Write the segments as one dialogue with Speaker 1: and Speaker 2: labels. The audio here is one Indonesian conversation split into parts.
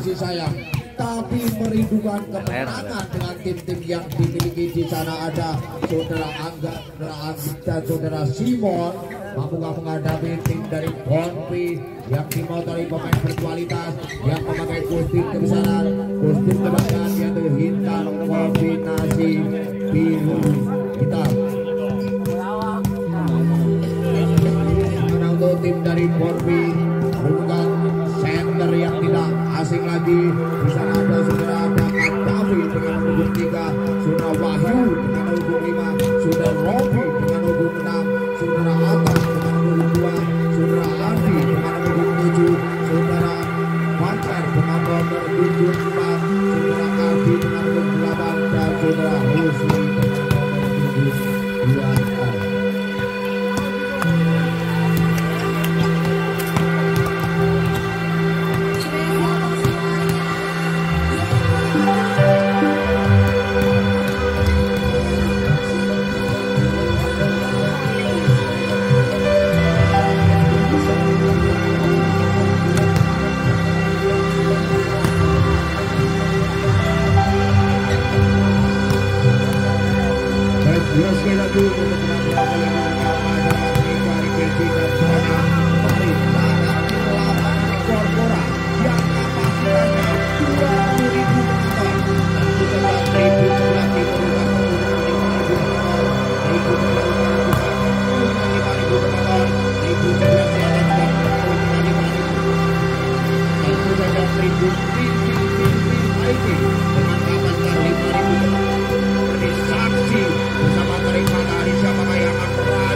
Speaker 1: kasih sayang, tapi merindukan kemenangan dengan tim-tim yang dimiliki. Di sana ada saudara Angga, saudara Agita, saudara Simon mampu menghadapi tim dari Bonpi yang dimotori pemain berkualitas yang memakai kostum kebesaran, kostum kebanggaan yaitu hitam kombinasi biru hitam. Untuk tim dari Bonpi bukan center yang tidak asing lagi. Di sana ada saudara Davi dengan ujung 3, saudara Wahyu dengan ujung 5, saudara Robi dengan ujung 6, saudara Atta dengan ujung 2, saudara Andi dengan ujung 7, saudara Pancar dengan nomor ujung 4, saudara Ardi dengan ujung 8, dan saudara Husni dengan nomor ujung 2. Bersama terima dari siapa yang akan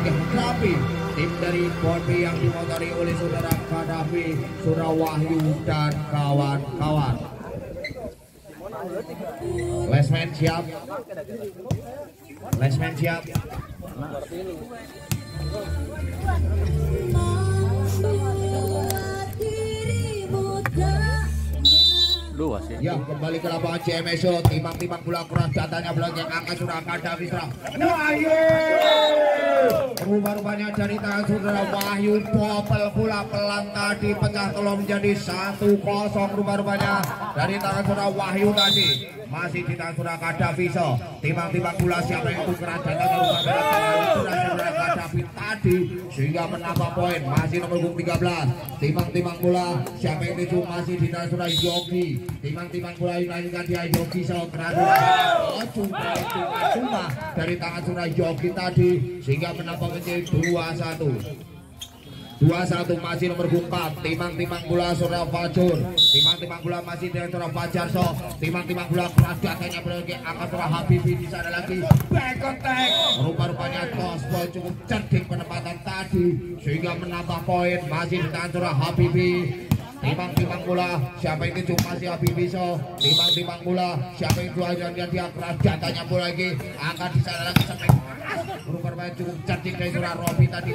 Speaker 1: Kadafi. Tim dari Borbi yang dimotori oleh saudara Kadafi, Saudara Wahyu dan kawan-kawan. Lesman siap. Lesman siap. Ya, kembali ke lapangan CMSO. Timbang-timbang bola keras, datanya bola yang angkat sudah Kadafi serang. Wahyu. Rupanya dari tangan saudara Wahyu, popel bola pelan tadi pecah telur menjadi 1-0. Rupanya dari tangan saudara Wahyu tadi. Masih di tangan saudara Kadafi. Timbang-timbang bola siapa yang itu keras, datanya saudara Kadafi tadi sehingga menambah poin. Masih nomor 13. Timbang-timbang bola siapa yang itu masih di tangan saudara Yogi. Timbang-timbang bola dilanjutkan dia Yogi keras. Cuma dari tangan saudara Yogi tadi sehingga menambah menjadi 2-1. 2-1 masih nomor 4. Timbang-timbang bola saudara Fajur. Timbang-timbang bola masih dari saudara Fajar. Timbang-timbang bola keras, datanya berarti akan saudara Habibi di sana lagi. Back attack. Rupanya Tosboy cukup cerdik penempatan tadi sehingga menambah poin. Masih di tangan saudara Habibi. Timbang-timbang bola siapa yang itu masih Habibi. Timbang-timbang bola siapa yang itu aja dia keras, datanya bola lagi akan di sana lagi sampai rupanya cukup cerdik dari saudara Robi tadi.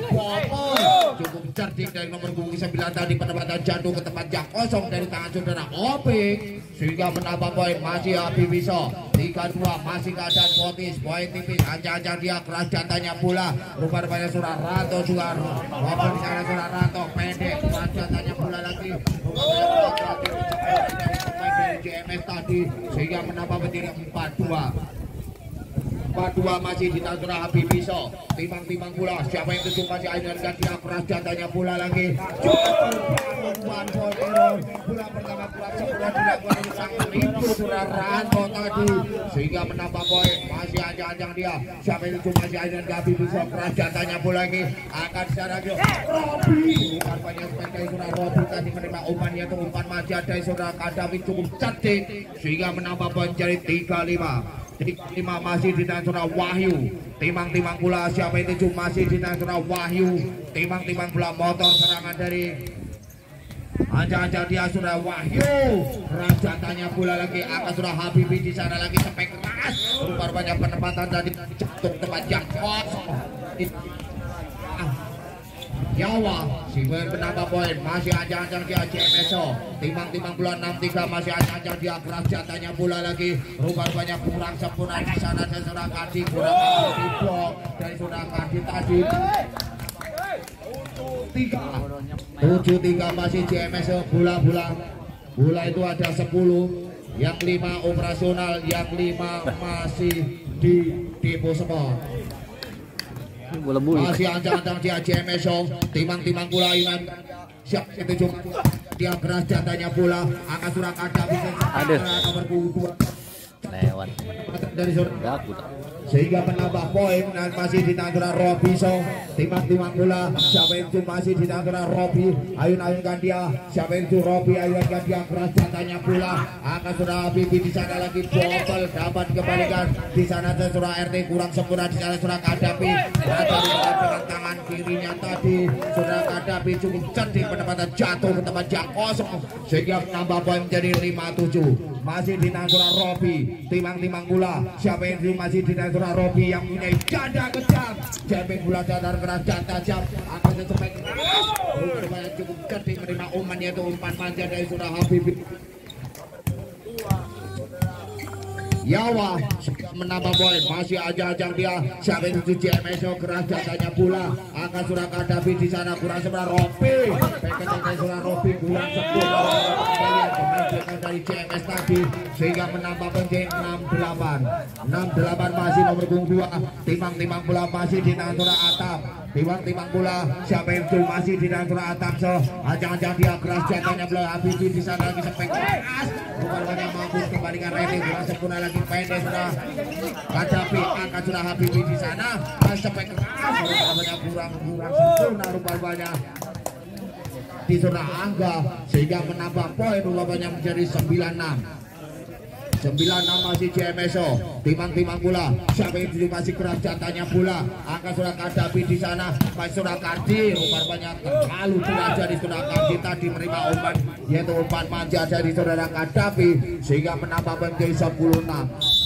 Speaker 1: Cukup cerdik dari nomor 9 tadi, penempatan jatuh ke tempat yang kosong dari tangan saudara Opik sehingga menambah poin. Masih Habibi 3-2 masih keadaan potis, poin tipis. Aja dia keras, datanya bola rupanya saudara Ranto juga Robi di sana saudara Ranto pendek keras, datanya bola lagi dari JMS tadi sehingga menambah menjadi 4-2 masih di tangan saudara Habibi. Timbang-timbang bola siapa yang itu masih Aidan dia keras, datanya bola lagi bola pertama bola sebelah dilakukan oleh sang penipu saudara Ranto tadi sehingga menambah poin. Masih ajang-ajang dia siapa yang itu masih Aidan Habibi keras, datanya bola lagi akan secara Robi rupanya sebagai saudara Robi tadi menerima umpannya itu umpan maja dari saudara Kadafi cukup cerdik sehingga menambah poin jadi 3-5 masih di tangan saudara Wahyu. Timbang-timbang bola siapa itu masih di tangan saudara Wahyu. Timbang-timbang bola motor serangan dari aja dia saudara Wahyu. Rajatannya bola lagi akan saudara Habibi di sana lagi sampai keras. Rupanya penempatan dari jatuh tempat yang kosong. Jawa si menambah poin. Masih ajang-ajang dia CMSO. Timbang-timbang bola 6-3 masih ajang-ajang dia keras, jatanya bola lagi rupanya kurang sempurna di sana dari saudara Kadi. Kurang blok dari saudara Kadi tadi. 7-3 masih CMSO. Bola itu ada 10, yang 5 operasional, yang 5 masih di depo semua. Masih ancang-ancang dia CMSO. Timbang-timbang bola Inan siap itu dia keras, jatanya bola akan surat ada bisa nomor 2 lewat dari sehingga menambah poin dan masih di tangan Robi. Timbang-timbang bola siapa itu masih di tangan Robi. Ayun-ayunkan dia siapa itu Robi. Ayunkan dia keras, jatanya bola akan sudah Habibi di sana lagi bobol dapat dikembalikan di sana surah RT kurang sempurna di sana surah Kadafi. Dengan tangan kirinya tadi surah Kadafi cukup cerdik penempatan jatuh ke tempat yang kosong sehingga menambah poin menjadi 5-7 masih di tangan surah Robi. Timbang-timbang bola siapa itu masih di tangan surah Robi yang punya jada kejam, jemping bola datar keras, jata jam akan sampai keras. Rupanya cukup cerdik menerima umpan yaitu umpan manja dari surah Habibi. Yawa menambah poin masih ajang-ajang dia siapa itu CMSO keras, jatanya bola akan surah Kadafi di sana kurang sebelah Robi. Peketek surah Robi kurang sempurna dari CMS tadi sehingga menambah poin 6-8 masih nomor 2. Timbang-timbang bola masih di tangan surah Atap. Timbang-timbang bola siapa itu masih di tangan surah Atap. Ajang-ajang dia keras, jatanya bola Habibi di sana lagi sampai keras. Rupanya mampu kembalikan rating kurang sempurna lagi pendek sudah Kadafi akan sudah Habibi di sana sampai keras. Rupanya kurang sempurna rupanya di zona Angga sehingga menambah poin rupanya menjadi 9-6 masih JMSO. Timang-timang pula. Siapa yang dituju masih keras jatahnya pula. Angka Surakardi di sana. Mas Surakardi rupanya terlalu berat dari Surakardi tadi menerima umpan, yaitu umpan manja dari saudara Kadapi sehingga menambah menjadi 10-6.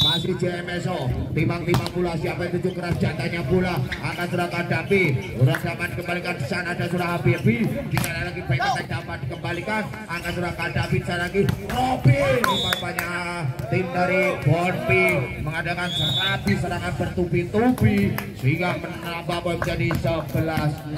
Speaker 1: Masih JMSO. Timang-timang pula. Siapa yang dituju keras jatahnya pula. Angka Surakardi. Udah dapat kembalikan di sana ada Surah Habibi. Di sana lagi baik dapat dikembalikan. Angka Surakardi di sana lagi Robi. Rupanya tim dari Bonpi mengadakan serapi serangan bertubi-tubi sehingga menambah menjadi 11-6.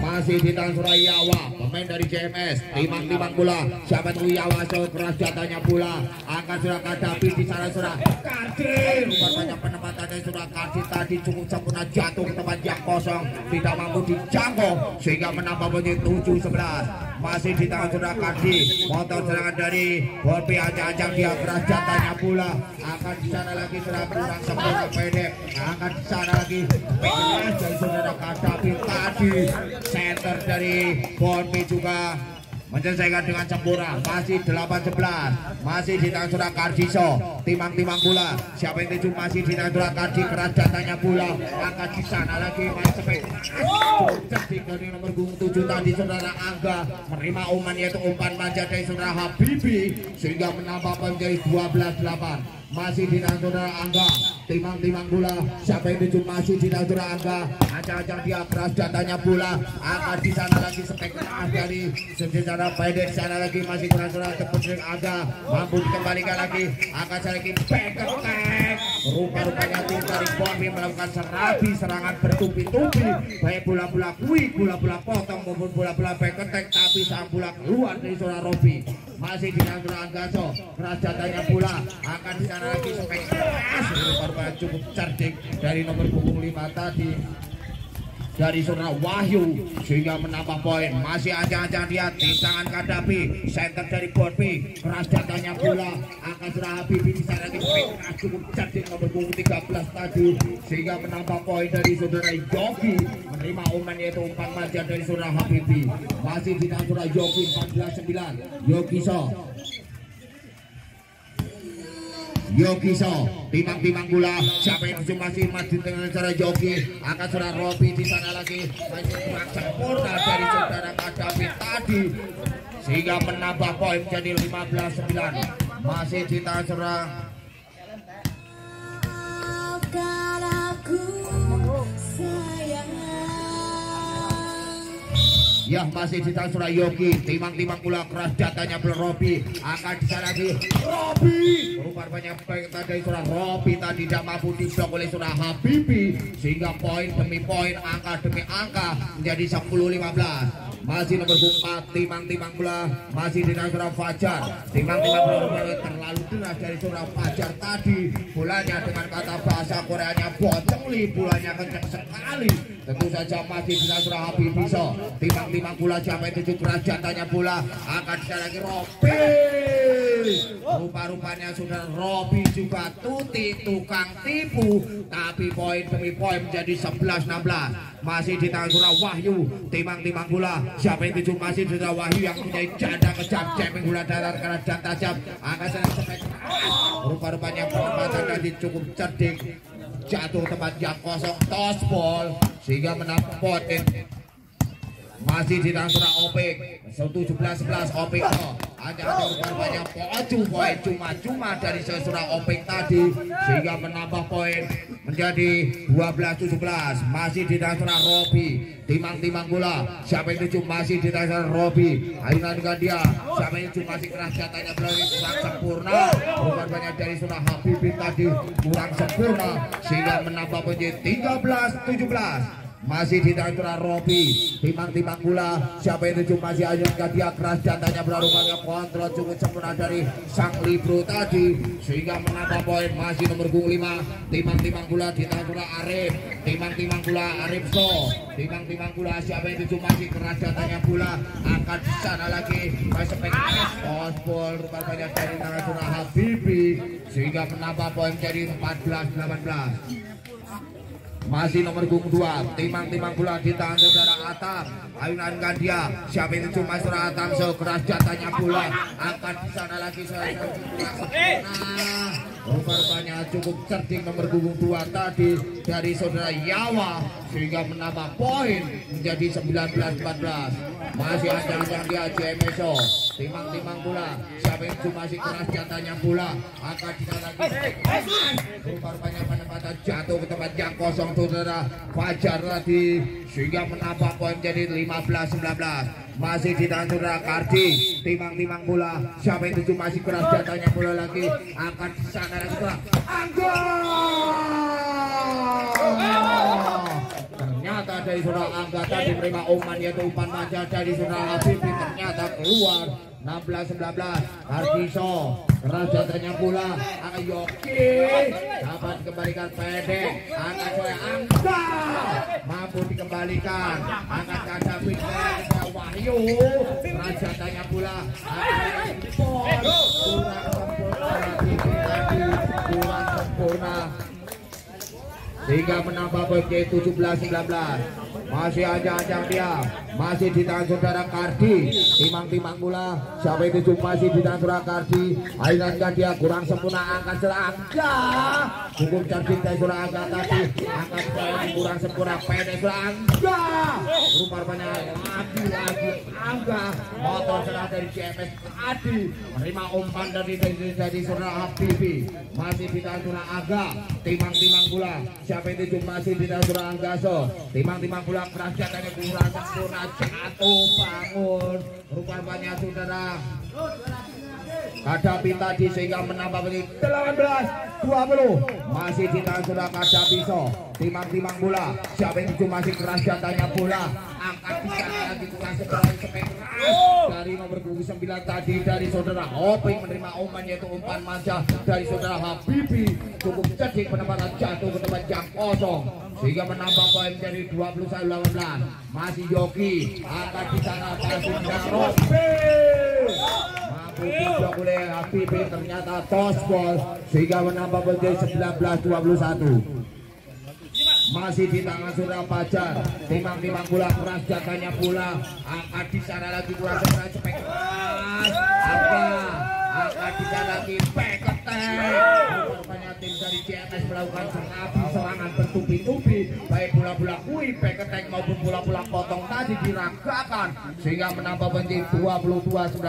Speaker 1: Masih di tangan Surayawa, pemain dari JMS. Timang-timang pula. Siapa itu Yawa keras jatahnya pula. Angkat Surakardi di sana Surakardi. Rupanya penempatan dari Surakardi tadi cukup sempurna, jatuh ke tempat yang kosong, tidak mampu dijangkau sehingga menambah menjadi 7-11. Masih di tangan Surakardi. Motor serangan dari Bonpi ajak-ajak dia keras jatahnya pula. Akan di sana lagi sudah kurang sempurna pendek. Akan di sana lagi keras dari saudara Kadapi tadi. Center dari Bonpi juga menyelesaikan dengan sempurna. Masih 8-11. Masih di tangan Surakardi. Timang-timang pula. Siapa yang tuju masih di tangan Surakardi, keras jatahnya pula. Akan di sana lagi main sepek. Cerdik dari nomor 7 tadi saudara Angga menerima umpan, yaitu umpan manja dari saudara Habibi sehingga menambah menjadi 12-8. Masih di tangan saudara Angga. Timang-timang pula. Siapa yang tuju masih di tangan saudara Angga. Ajak-ajak dia keras jatahnya pula. Akan di sana lagi sepek keras dari secara pendek. Di sana lagi masih keras saudara tepuk Angga. Mampu dikembalikan lagi. Akan saya lagi back attack. Rupa-rupanya tim dari Bonpi melakukan serapi serangan bertubi-tubi. Baik bola-bola quick, bola-bola potong maupun bola-bola back attack, tapi sang bola keluar dari saudara Robi. Masih di tangan Angga. Keras jatahnya pula. Akan di sana lagi sepek keras. Rupa-rupanya cukup cerdik dari nomor punggung 5 tadi dari saudara Wahyu sehingga menambah poin. Masih ajak-ajak dia di tangan Kadapi. Center dari Bonpi keras jatahnya pula. Akan saudara Habibi di sana lagi keras, cukup cerdik nomor punggung 13 tadi sehingga menambah poin dari saudara Yogi menerima umpan, yaitu umpan manja dari saudara Habibi. Masih di tangan saudara Yogi 14-9. Yogi timang-timang pula. Siapa yang masih maju dengan cara Yogi. Akan saudara Robi di sana lagi masih kurang sempurna dari saudara Kadapi tadi sehingga menambah poin menjadi 15-9. Masih di tangan saudara ya, masih di tangan saudara Yogi. Timang-timang pula keras jatahnya Robi. Akan di sana lagi Robi. Rupanya baik tadi saudara Robi tadi tidak mampu diblok oleh saudara Habibi sehingga poin demi poin, angka demi angka menjadi 10-15. Masih nomor 4 timang-timang pula. Masih di tangan saudara Fajar. Timang-timang pula terlalu deras dari saudara Fajar tadi. Bolanya dengan kata bahasa Koreanya bocengli, bolanya kencang sekali. Tentu saja masih di tangan saudara Habibi. Timang-timang pula. Siapa yang tuju keras jatahnya pula. Akan di sana lagi Robi. Rupa-rupanya saudara Robi juga tukang tipu, tapi poin demi poin menjadi 11-16. Masih di tangan saudara Wahyu. Timang-timang pula. Siapa yang tuju masih di saudara Wahyu yang punya janda kejam, cemeng gula datar keras dan tajam. Akan sana sampai rupa-rupanya penempatan tadi cukup cerdik, jatuh tempat yang kosong, tospol sehingga menambah poin. Masih di tangan saudara Opik 17-11. Opik ada banyak poin cuma dari saudara Opik tadi sehingga menambah poin menjadi 12-17. Masih di tangan saudara Robi. Timang-timang pula. Siapa yang tuju masih di tangan saudara Robi. Ayo dengan dia. Siapa yang tuju masih keras jatahnya belum kurang sempurna. Bukan banyak dari saudara Habibi tadi kurang sempurna sehingga menambah poin 13-17. Masih di tangan saudara Robi. Timang-timang pula. Siapa yang tuju masih aja dia keras jatahnya berarumanya kontrol cukup sempurna dari sang libro tadi sehingga menambah poin. Masih nomor 5 timang-timang pula di tangan saudara Arif. Timang-timang pula Arif Timang-timang pula. Siapa yang tuju masih keras jatahnya pula. Akan di sana lagi masih Ospol rupanya dari tangan saudara Habibi sehingga menambah poin jadi 14-18. masih nomor punggung 2. Timang-timang bola di tangan saudara Atam. Ayunankan dia, siapa itu cuma saudara Atam. So keras jatahnya bola, angkat di sana lagi saudara. Rupanya cukup cerdik nomor punggung 2 tadi dari saudara Yawa, sehingga menambah poin menjadi 19-14. Masih ancang-ancang dia JMSO. Timang-timang bola, siapa yang cuma masih keras jatahnya bola, angkat di sana lagi. Rupanya penempatan jatuh ke tempat yang kosong saudara Fajar tadi, sehingga menambah poin menjadi 15-19. Masih di tangan saudara Kardi. Timang-timang bola, siapa yang tujuh masih keras jatahnya bola lagi, angkat di sana lagi. Ternyata dari saudara Angga tadi menerima umpan, yaitu umpan manja dari saudara Habibi, ternyata keluar. 16-19. Kardiso keras jatahnya bola, Yoki dapat dikembalikan pendek, angkat oleh Angga, mampu dikembalikan, angkat kaca pindah Wahyu, keras jatahnya bola, kurang sempurna sehingga menambah poin 17-19. Masih ancang-ancang dia, masih di tangan saudara Kardi. Timang-timang bola, siapa itu masih di tangan saudara Kardi. Ayunankan dia, kurang sempurna, angkat serangga, cukup cerdik dari saudara Angga tadi, angkat kurang sempurna, pendek serangga. Rupanya lagi Angga, motor serang dari CMS tadi menerima umpan dari saudara Habibi. Masih di tangan saudara Angga. Timang-timang bola, siapa itu masih di tangan saudara Angga. So timang-timang bola keras jatahnya kurang sempurna, jatuh bangun. Rupanya saudara Kadapi tadi sehingga menambah menjadi 18-20. Masih di tangan saudara Kadapi. So timang-timang bola, siapa yang itu masih keras jatahnya bola, angkat di sana lagi kurang sempurna, dari nomor 9 tadi dari saudara Hopi menerima umpan, yaitu umpan manja dari saudara Habibi, cukup cerdik penempatan jatuh ke tempat yang kosong sehingga menambah poin menjadi 21-18. Masih Yogi, angkat di sana pasir Hopi, mampu diblok oleh Habibi, ternyata tossball sehingga menambah poin menjadi 19-21. Masih di tangan saudara Fajar. Timang-timang bola, keras jatahnya bola, angkat di sana lagi kurang sempurna, cepet keras, angkat di sana lagi peketek. Rupanya tim dari CMS melakukan serangan bertubi-tubi, baik bola-bola kui, peketek maupun bola-bola potong tadi diragakan sehingga menambah penting 22-19.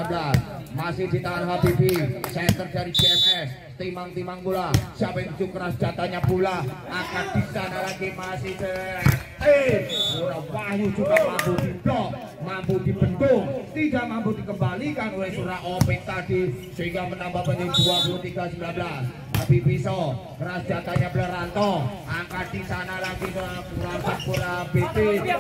Speaker 1: Masih di tangan Habibi, center dari CMS. Timang-timang bola, siapa yang tujuh keras jatahnya bola, angkat di sana lagi, masih Wahyu juga mampu diblok, mampu dibendung, tidak mampu dikembalikan oleh surah Opik tadi sehingga menambah penting 23-19. Habibi so keras jatahnya Bleranto, angkat di sana lagi kurang sempurna BT,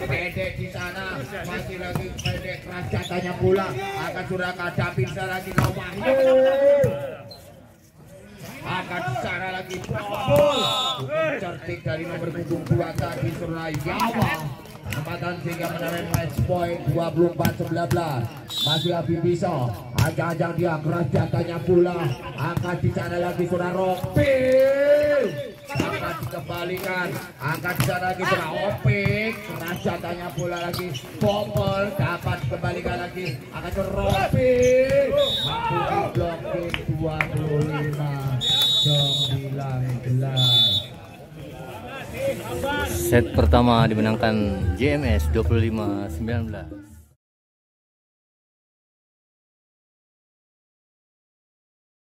Speaker 1: pendek di sana, masih lagi pendek, keras jatahnya bola, angkat surah Kadapi lagi Wahyu, angkat di sana lagi cukup cerdik dari nomor punggung 2 tadi saudara Yawa, tempatan sehingga menarik match point 24-19. Masih Habibi so ajang-ajang dia, keras jatahnya bola, angkat di sana lagi saudara Ropi, angkat dikembalikan, angkat di sana lagi saudara Opik, keras jatahnya bola lagi, Popol dapat dikembalikan lagi, angkat Ropi, mampu diblokir 25-19.
Speaker 2: Set pertama dimenangkan JMS 25-19.